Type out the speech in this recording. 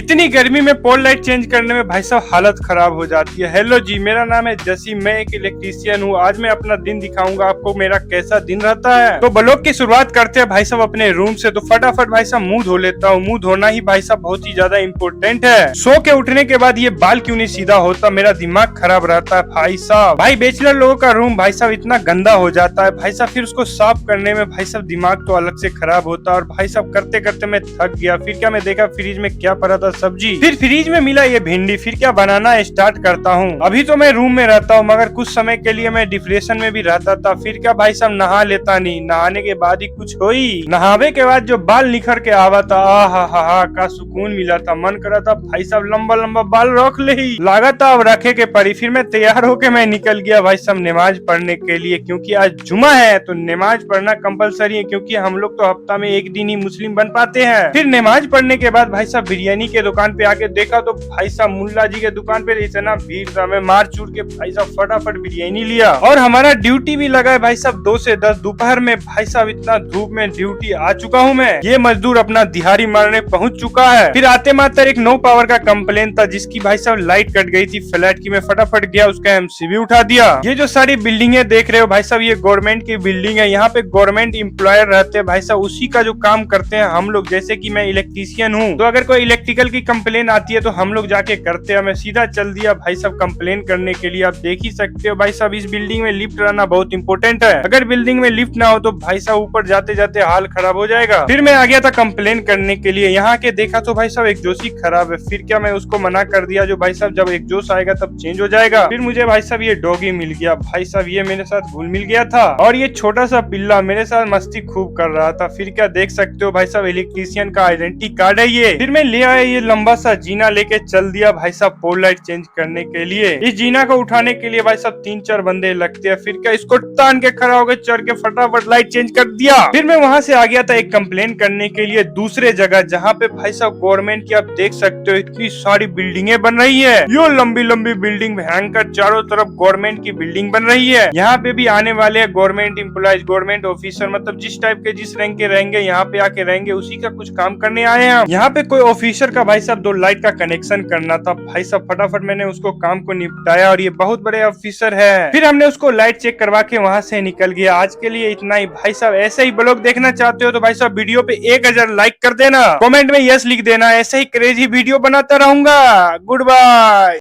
इतनी गर्मी में पोल लाइट चेंज करने में भाई साहब हालत खराब हो जाती है। हेलो जी, मेरा नाम है जसी, मैं एक इलेक्ट्रीशियन हूँ। आज मैं अपना दिन दिखाऊंगा आपको मेरा कैसा दिन रहता है। तो ब्लॉग की शुरुआत करते हैं भाई साहब अपने रूम से। तो फटाफट भाई साहब मुंह धो लेता हूँ। मुंह धोना ही भाई साहब बहुत ही ज्यादा इंपॉर्टेंट है। सो के उठने के बाद ये बाल क्यों नहीं सीधा होता, मेरा दिमाग खराब रहता है भाई साहब। भाई बैचलर लोगों का रूम भाई साहब इतना गंदा हो जाता है भाई साहब, फिर उसको साफ करने में भाई साहब दिमाग तो अलग से खराब होता है। और भाई साहब करते करते मैं थक गया। फिर क्या मैं देखा फ्रिज में क्या पड़ा था, सब्जी। फिर फ्रिज में मिला ये भिंडी। फिर क्या बनाना स्टार्ट करता हूँ। अभी तो मैं रूम में रहता हूँ, मगर कुछ समय के लिए मैं डिप्रेशन में भी रहता था। फिर क्या भाई साहब नहा लेता नहीं, नहाने के बाद ही कुछ हुई। नहावे के बाद जो बाल निखर के आवा था, हा का सुकून मिला था। मन करा था भाई साहब लंबा लंबा बाल रख ले ही, लागत अब रखे के पड़ी। फिर मैं तैयार होके मैं निकल गया भाई साहब नमाज पढ़ने के लिए, क्योंकि आज जुमा है तो नमाज पढ़ना कंपलसरी है, क्योंकि हम लोग तो हफ्ता में एक दिन ही मुस्लिम बन पाते हैं। फिर नमाज पढ़ने के बाद भाई साहब बिरयानी के दुकान पे आके देखा तो भाई साहब मुल्ला जी के दुकान पे इतना भीड़ था। मैं मार चूर के भाई साहब फटाफट बिरयानी लिया। और हमारा ड्यूटी भी लगा है भाई साहब 2 से 10 दोपहर में। भाई साहब इतना धूप में ड्यूटी आ चुका हूँ मैं। ये मजदूर अपना दिहाड़ी मारने पहुंच चुका है। फिर आते मात्र एक नो पावर का कंप्लेन था, जिसकी भाई साहब लाइट कट गई थी फ्लैट की। मैं फटाफट गया, उसका एमसीबी उठा दिया। ये जो सारी बिल्डिंगे देख रहे हो भाई साहब, ये गवर्नमेंट की बिल्डिंग है। यहाँ पे गवर्नमेंट एम्प्लॉयर रहते हैं भाई साहब, उसी का जो काम करते हैं हम लोग। जैसे कि मैं इलेक्ट्रीशियन हूँ, तो अगर कोई इलेक्ट्रिकल की कंप्लेन आती है तो हम लोग जाके करते हैं। मैं सीधा चल दिया भाई साहब कंप्लेन करने के लिए। आप देख ही सकते हो भाई साहब, इस बिल्डिंग में लिफ्ट रहना बहुत इंपॉर्टेंट है। अगर बिल्डिंग में लिफ्ट ना हो तो भाई साहब ऊपर जाते जाते हाल खराब हो जाएगा। फिर मैं आ गया था कंप्लेन करने के लिए। यहाँ के देखा तो भाई साहब एग्जॉस्ट ही खराब है। फिर क्या मैं उसको मना कर दिया, जो भाई साहब जब एग्जॉस्ट आएगा तब चेंज हो जाएगा। फिर मुझे भाई साहब ये डॉगी मिल गया भाई साहब, ये मेरे साथ घुल मिल गया था। और ये छोटा सा पिल्ला मेरे साथ मस्ती खूब कर रहा था। फिर क्या देख सकते हो भाई साहब इलेक्ट्रीशियन का आइडेंटिटी कार्ड है ये। फिर मैं ले आया ये लंबा सा जीना, लेके चल दिया भाई साहब पोल लाइट चेंज करने के लिए। इस जीना को उठाने के लिए भाई साहब 3-4 बंदे लगते हैं। फिर क्या इसको तान के खड़ा होकर चढ़ के फटाफट लाइट चेंज कर दिया। फिर मैं वहां से आ गया था एक कंप्लेन करने के लिए दूसरे जगह, जहाँ पे भाई साहब गवर्नमेंट की आप देख सकते हो इतनी सारी बिल्डिंगे बन रही है। यो लंबी लंबी बिल्डिंग भयंकर, चारों तरफ गवर्नमेंट की बिल्डिंग बन रही है। यहाँ पे भी आने वाले गवर्नमेंट एम्प्लॉइज, गवर्नमेंट ऑफिसर, मतलब जिस टाइप के जिस रैंक के रहेंगे यहाँ पे आके रहेंगे, उसी का कुछ काम करने आए हैं। यहाँ पे कोई ऑफिसर का भाई साहब 2 लाइट का कनेक्शन करना था। भाई साहब फटाफट मैंने उसको काम को निपटाया, और ये बहुत बड़े ऑफिसर है। फिर हमने उसको लाइट चेक करवा के वहां से निकल गया। आज के लिए इतना ही भाई साहब। ऐसे ही ब्लॉग देखना चाहते हो तो भाई साहब वीडियो पे 1000 लाइक कर देना, कमेंट में यस लिख देना। ऐसे ही क्रेजी वीडियो बनाता रहूंगा। Good bye.